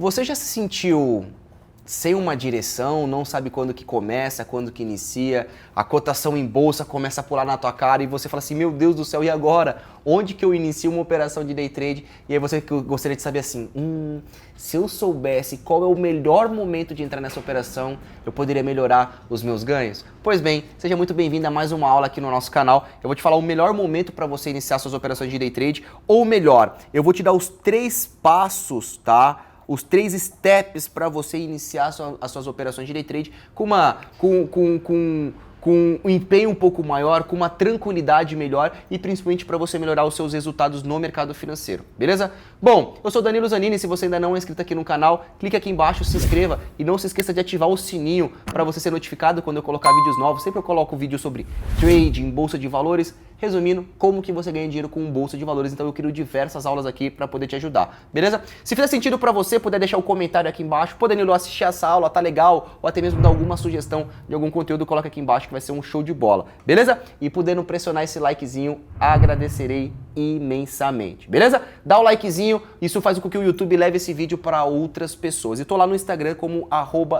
Você já se sentiu sem uma direção, não sabe quando que começa, quando que inicia, a cotação em bolsa começa a pular na tua cara e você fala assim, meu Deus do céu, e agora? Onde que eu inicio uma operação de day trade? E aí você gostaria de saber assim, se eu soubesse qual é o melhor momento de entrar nessa operação, eu poderia melhorar os meus ganhos? Pois bem, seja muito bem-vindo a mais uma aula aqui no nosso canal. Eu vou te falar o melhor momento para você iniciar suas operações de day trade, ou melhor, eu vou te dar os 3 passos, tá? Os 3 steps para você iniciar as suas operações de day trade com um empenho um pouco maior, com uma tranquilidade melhor e principalmente para você melhorar os seus resultados no mercado financeiro, beleza? Bom, eu sou Danilo Zanini, se você ainda não é inscrito aqui no canal, clique aqui embaixo, se inscreva e não se esqueça de ativar o sininho para você ser notificado quando eu colocar vídeos novos. Sempre eu coloco vídeo sobre trading, bolsa de valores, resumindo, como que você ganha dinheiro com bolsa de valores. Então eu crio diversas aulas aqui para poder te ajudar, beleza? Se fizer sentido para você, puder deixar um comentário aqui embaixo, pô Danilo, assistir essa aula, tá legal, ou até mesmo dar alguma sugestão de algum conteúdo, coloca aqui embaixo que vai ser um show de bola, beleza? E podendo pressionar esse likezinho, agradecerei imensamente, beleza? Dá o likezinho, isso faz com que o YouTube leve esse vídeo para outras pessoas. E tô lá no Instagram como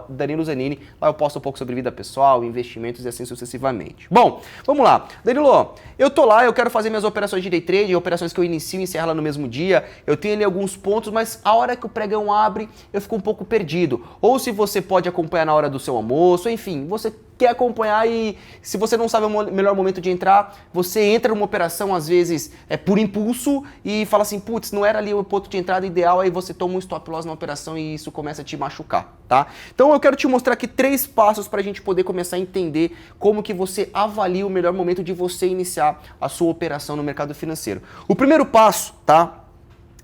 @DaniloZanini, lá eu posto um pouco sobre vida pessoal, investimentos e assim sucessivamente. Bom, vamos lá. Danilo, eu tô lá, eu quero fazer minhas operações de day trade, operações que eu inicio e encerro lá no mesmo dia, eu tenho ali alguns pontos, mas a hora que o pregão abre, eu fico um pouco perdido. Ou se você pode acompanhar na hora do seu almoço, enfim, você quer acompanhar e se você não sabe o melhor momento de entrar, você entra numa operação às vezes por impulso e fala assim, putz, não era ali o ponto de entrada ideal, aí você toma um stop loss na operação e isso começa a te machucar, tá? Então eu quero te mostrar aqui 3 passos para a gente poder começar a entender como que você avalia o melhor momento de você iniciar a sua operação no mercado financeiro. O primeiro passo, tá?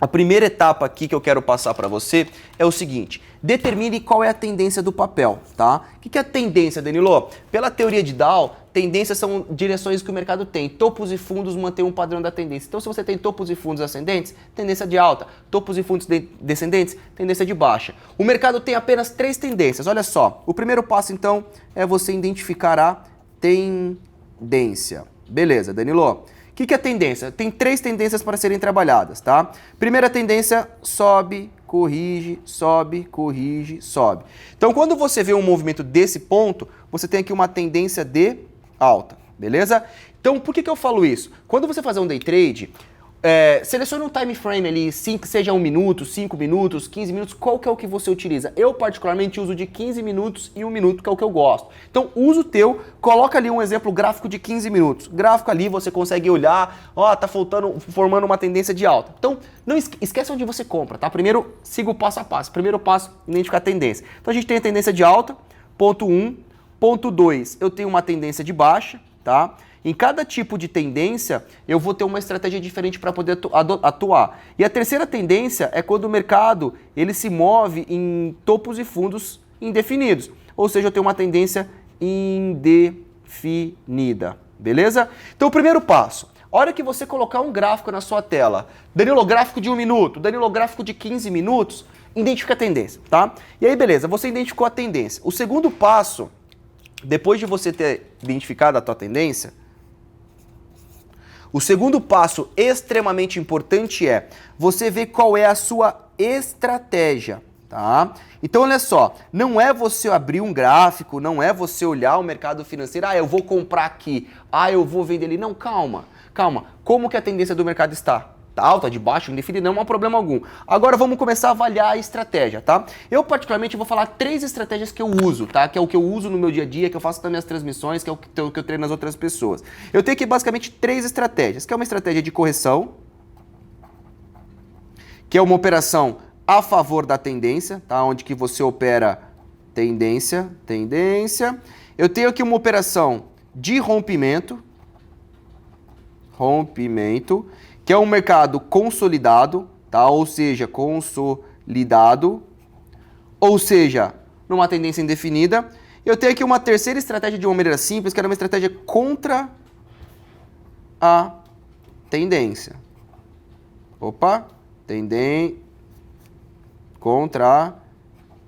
A primeira etapa aqui que eu quero passar para você é o seguinte, determine qual é a tendência do papel, tá? O que é a tendência, Danilo? Pela teoria de Dow, tendências são direções que o mercado tem. Topos e fundos mantêm um padrão da tendência. Então, se você tem topos e fundos ascendentes, tendência de alta. Topos e fundos descendentes, tendência de baixa. O mercado tem apenas 3 tendências. Olha só, o primeiro passo, então, é você identificar a tendência. Beleza, Danilo? O que é tendência? Tem 3 tendências para serem trabalhadas, tá? Primeira tendência, sobe, corrige, sobe, corrige, sobe. Então, quando você vê um movimento desse ponto, você tem aqui uma tendência de alta, beleza? Então, por que eu falo isso? Quando você fazer um day trade, selecione um time frame ali, seja 1 minuto, 5 minutos, 15 minutos, qual que é o que você utiliza? Eu particularmente uso de 15 minutos e 1 minuto, que é o que eu gosto. Então usa o teu, coloca ali um exemplo gráfico de 15 minutos. Gráfico ali você consegue olhar, ó, tá formando uma tendência de alta. Então não esquece onde você compra, tá? Primeiro siga o passo a passo. Primeiro passo, identificar a tendência. Então a gente tem a tendência de alta, ponto 1, ponto 2, eu tenho uma tendência de baixa, tá? Em cada tipo de tendência, eu vou ter uma estratégia diferente para poder atuar. E a terceira tendência é quando o mercado ele se move em topos e fundos indefinidos. Ou seja, eu tenho uma tendência indefinida. Beleza? Então, o primeiro passo. A hora que você colocar um gráfico na sua tela, Danilo, gráfico de 1 minuto, Danilo, gráfico de 15 minutos, identifica a tendência, tá? E aí, beleza, você identificou a tendência. O segundo passo, depois de você ter identificado a tua tendência, o segundo passo extremamente importante é você ver qual é a sua estratégia, tá? Então olha só, não é você abrir um gráfico, não é você olhar o mercado financeiro, eu vou comprar aqui, eu vou vender ali. Não, calma, calma. Como que a tendência do mercado está? Tá alta, de baixo, indefinida, não há problema algum. Agora vamos começar a avaliar a estratégia, tá? Eu particularmente vou falar 3 estratégias que eu uso, tá? Que é o que eu uso no meu dia a dia, que eu faço nas minhas transmissões, que é o que eu treino nas outras pessoas. Eu tenho aqui basicamente 3 estratégias, que é uma estratégia de correção, que é uma operação a favor da tendência, tá? Onde que você opera tendência. Eu tenho aqui uma operação de rompimento, que é um mercado consolidado, tá? Ou seja, numa tendência indefinida. Eu tenho aqui uma terceira estratégia de uma maneira simples, que era uma estratégia contra a tendência. Contra a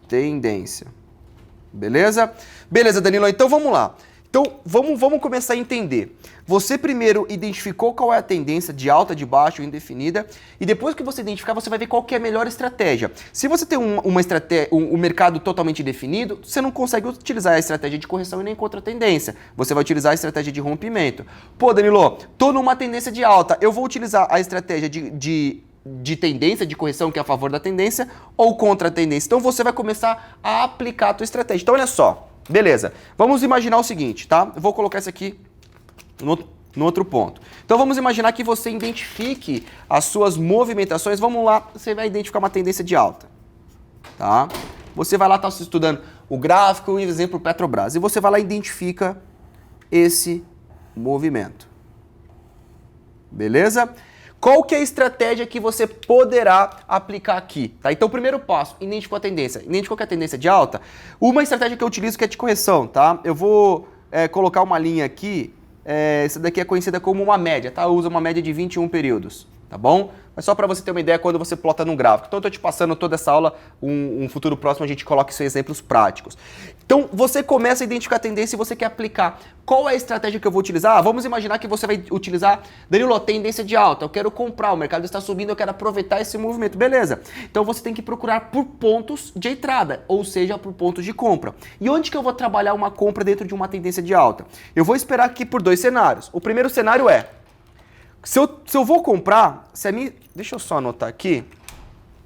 tendência. Beleza? Beleza, Danilo, então vamos lá. Então, vamos começar a entender. Você primeiro identificou qual é a tendência de alta, de baixa ou indefinida, e depois que você identificar, você vai ver qual que é a melhor estratégia. Se você tem uma estratégia, um mercado totalmente definido, você não consegue utilizar a estratégia de correção e nem contra tendência. Você vai utilizar a estratégia de rompimento. Pô, Danilo, tô numa tendência de alta, eu vou utilizar a estratégia de tendência, de correção, que é a favor da tendência, ou contra a tendência. Então você vai começar a aplicar a tua estratégia. Então olha só, beleza. Vamos imaginar o seguinte, tá? Eu vou colocar isso aqui no outro ponto. Então vamos imaginar que você identifique as suas movimentações. Vamos lá, você vai identificar uma tendência de alta, tá? Você vai lá, tá estudando o gráfico, o exemplo Petrobras, e você vai lá e identifica esse movimento. Beleza? Qual que é a estratégia que você poderá aplicar aqui? Tá? Então, primeiro passo, identificou a tendência. Identificou que é a tendência de alta? Uma estratégia que eu utilizo que é de correção, tá? Eu vou colocar uma linha aqui, essa daqui é conhecida como uma média, tá? Eu uso uma média de 21 períodos, tá bom? Mas só para você ter uma ideia quando você plota num gráfico. Então eu estou te passando toda essa aula, um futuro próximo a gente coloca esses exemplos práticos. Então você começa a identificar a tendência e você quer aplicar. Qual é a estratégia que eu vou utilizar? Vamos imaginar que você vai utilizar, Danilo, tendência de alta, eu quero comprar, o mercado está subindo, eu quero aproveitar esse movimento. Beleza. Então você tem que procurar por pontos de entrada, ou seja, por pontos de compra. E onde que eu vou trabalhar uma compra dentro de uma tendência de alta? Eu vou esperar aqui por dois cenários. O primeiro cenário é, se eu vou comprar, deixa eu só anotar aqui,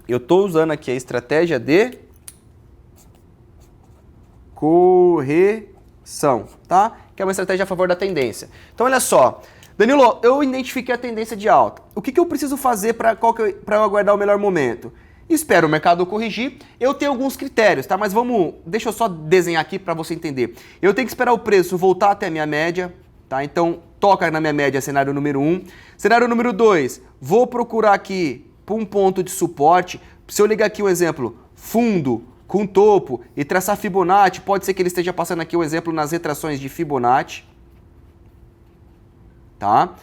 eu estou usando aqui a estratégia de correção, tá? Que é uma estratégia a favor da tendência. Então, olha só, Danilo, eu identifiquei a tendência de alta. O que eu preciso fazer para eu aguardar o melhor momento? Espero o mercado corrigir. Eu tenho alguns critérios, tá? Mas deixa eu só desenhar aqui para você entender. Eu tenho que esperar o preço voltar até a minha média, tá? Então, toca na minha média cenário número 1. Cenário número 2, vou procurar aqui por um ponto de suporte. Se eu ligar aqui um exemplo, fundo com topo e traçar Fibonacci, pode ser que ele esteja passando aqui um exemplo nas retrações de Fibonacci. Tá?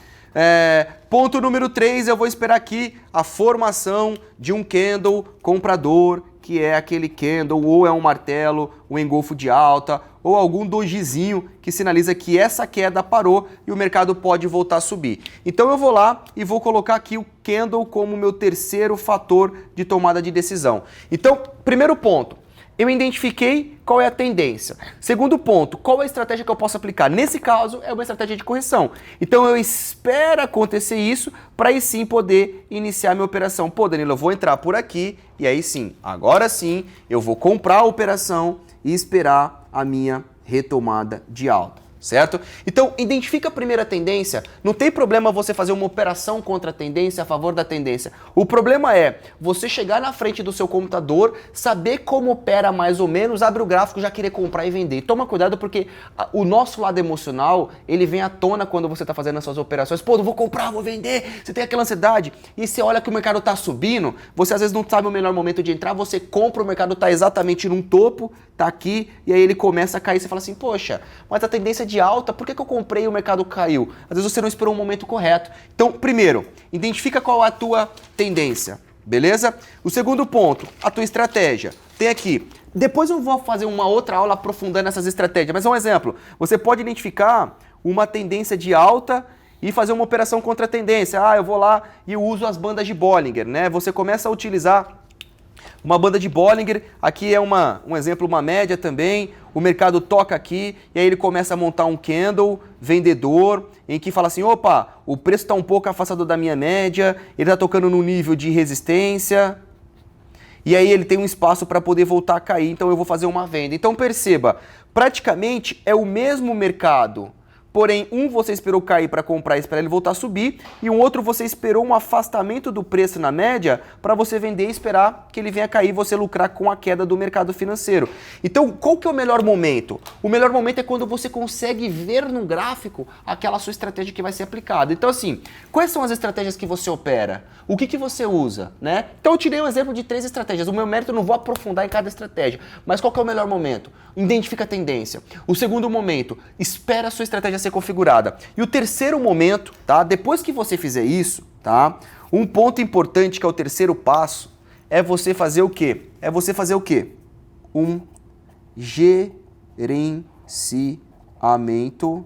Ponto número 3, eu vou esperar aqui a formação de um candle comprador, que é aquele candle, ou é um martelo, um engolfo de alta, ou algum dojizinho que sinaliza que essa queda parou e o mercado pode voltar a subir. Então eu vou lá e vou colocar aqui o candle como meu terceiro fator de tomada de decisão. Então, primeiro ponto, eu identifiquei qual é a tendência. Segundo ponto, qual é a estratégia que eu posso aplicar? Nesse caso, é uma estratégia de correção. Então eu espero acontecer isso para aí sim poder iniciar minha operação. Pô, Danilo, eu vou entrar por aqui e aí sim, agora sim, eu vou comprar a operação e esperar a minha retomada de alta. Certo? Então, identifica a primeira tendência. Não tem problema você fazer uma operação contra a tendência, a favor da tendência. O problema é você chegar na frente do seu computador, saber como opera mais ou menos, abre o gráfico, já querer comprar e vender. Toma cuidado porque o nosso lado emocional, ele vem à tona quando você está fazendo as suas operações. Pô, não vou comprar, vou vender. Você tem aquela ansiedade. E você olha que o mercado está subindo, você às vezes não sabe o melhor momento de entrar, você compra, o mercado está exatamente num topo, tá aqui, e aí ele começa a cair. Você fala assim, poxa, mas a tendência de alta, por que eu comprei e o mercado caiu? Às vezes você não esperou um momento correto. Então, primeiro, identifica qual é a tua tendência, beleza? O segundo ponto, a tua estratégia. Tem aqui. Depois eu vou fazer uma outra aula aprofundando essas estratégias, mas é um exemplo. Você pode identificar uma tendência de alta e fazer uma operação contra a tendência. Eu vou lá e uso as bandas de Bollinger, né? Você começa a utilizar uma banda de Bollinger, aqui é um exemplo, uma média também, o mercado toca aqui e aí ele começa a montar um candle vendedor, em que fala assim, opa, o preço está um pouco afastado da minha média, ele está tocando no nível de resistência, e aí ele tem um espaço para poder voltar a cair, então eu vou fazer uma venda. Então perceba, praticamente é o mesmo mercado, porém um você esperou cair para comprar e esperar ele voltar a subir, e um outro você esperou um afastamento do preço na média para você vender e esperar que ele venha cair e você lucrar com a queda do mercado financeiro. Então qual que é o melhor momento? O melhor momento é quando você consegue ver no gráfico aquela sua estratégia que vai ser aplicada. Então assim, quais são as estratégias que você opera? O que você usa, né? Então eu tirei um exemplo de 3 estratégias. O meu mérito eu não vou aprofundar em cada estratégia, mas qual que é o melhor momento? Identifica a tendência. O segundo momento, espera a sua estratégia ser configurada. E o terceiro momento, tá? Depois que você fizer isso, tá? Um ponto importante que é o terceiro passo é você fazer o quê? Um gerenciamento gerenciamento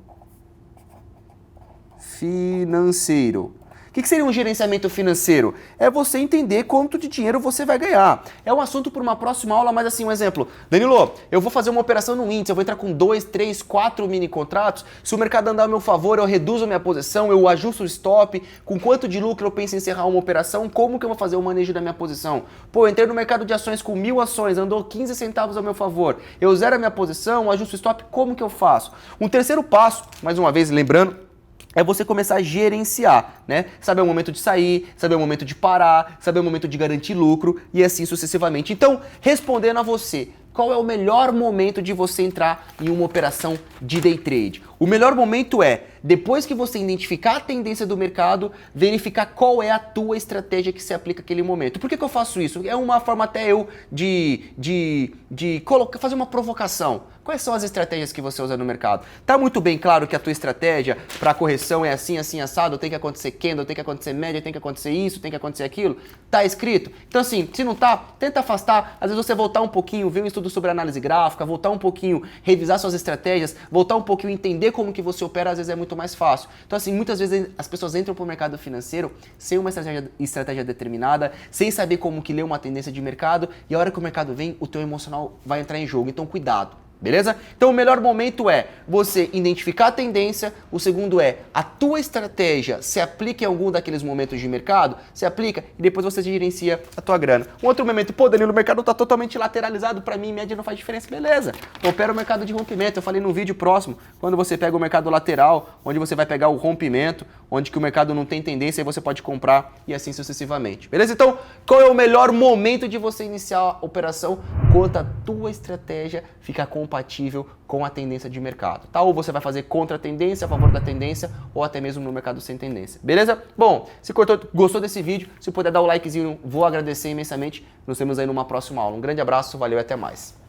financeiro. O que seria um gerenciamento financeiro? É você entender quanto de dinheiro você vai ganhar. É um assunto para uma próxima aula, mas assim, um exemplo. Danilo, eu vou fazer uma operação no índice, eu vou entrar com 2, 3, 4 mini contratos. Se o mercado andar a meu favor, eu reduzo a minha posição, eu ajusto o stop. Com quanto de lucro eu penso em encerrar uma operação? Como que eu vou fazer o manejo da minha posição? Pô, eu entrei no mercado de ações com 1.000 ações, andou 15 centavos ao meu favor. Eu zero a minha posição, ajusto o stop, como que eu faço? Um terceiro passo, mais uma vez lembrando, é você começar a gerenciar, né? Saber o momento de sair, saber o momento de parar, saber o momento de garantir lucro e assim sucessivamente. Então, respondendo a você, qual é o melhor momento de você entrar em uma operação de day trade? O melhor momento é, depois que você identificar a tendência do mercado, verificar qual é a tua estratégia que se aplica naquele momento. Por que eu faço isso? É uma forma até eu de fazer uma provocação. Quais são as estratégias que você usa no mercado? Tá muito bem claro que a tua estratégia para correção é assim, assim, assado, tem que acontecer candle, tem que acontecer média, tem que acontecer isso, tem que acontecer aquilo? Tá escrito? Então assim, se não tá, tenta afastar. Às vezes você voltar um pouquinho, ver um estudo sobre análise gráfica, voltar um pouquinho, revisar suas estratégias, voltar um pouquinho, entender como que você opera, às vezes é muito mais fácil. Então assim, muitas vezes as pessoas entram pro mercado financeiro sem uma estratégia determinada, sem saber como que ler uma tendência de mercado, e a hora que o mercado vem, o teu emocional vai entrar em jogo. Então cuidado. Beleza? Então o melhor momento é você identificar a tendência, o segundo é a tua estratégia se aplica em algum daqueles momentos de mercado, se aplica e depois você gerencia a tua grana. Um outro momento, pô Danilo, o mercado está totalmente lateralizado, para mim média não faz diferença, beleza. Opera o mercado de rompimento, eu falei no vídeo próximo, quando você pega o mercado lateral, onde você vai pegar o rompimento, onde que o mercado não tem tendência, aí você pode comprar e assim sucessivamente. Beleza? Então, qual é o melhor momento de você iniciar a operação quando a tua estratégia fica compatível com a tendência de mercado, tá? Ou você vai fazer contra a tendência, a favor da tendência, ou até mesmo no mercado sem tendência, beleza? Bom, se gostou desse vídeo, se puder dar o likezinho, vou agradecer imensamente. Nos vemos aí numa próxima aula. Um grande abraço, valeu e até mais.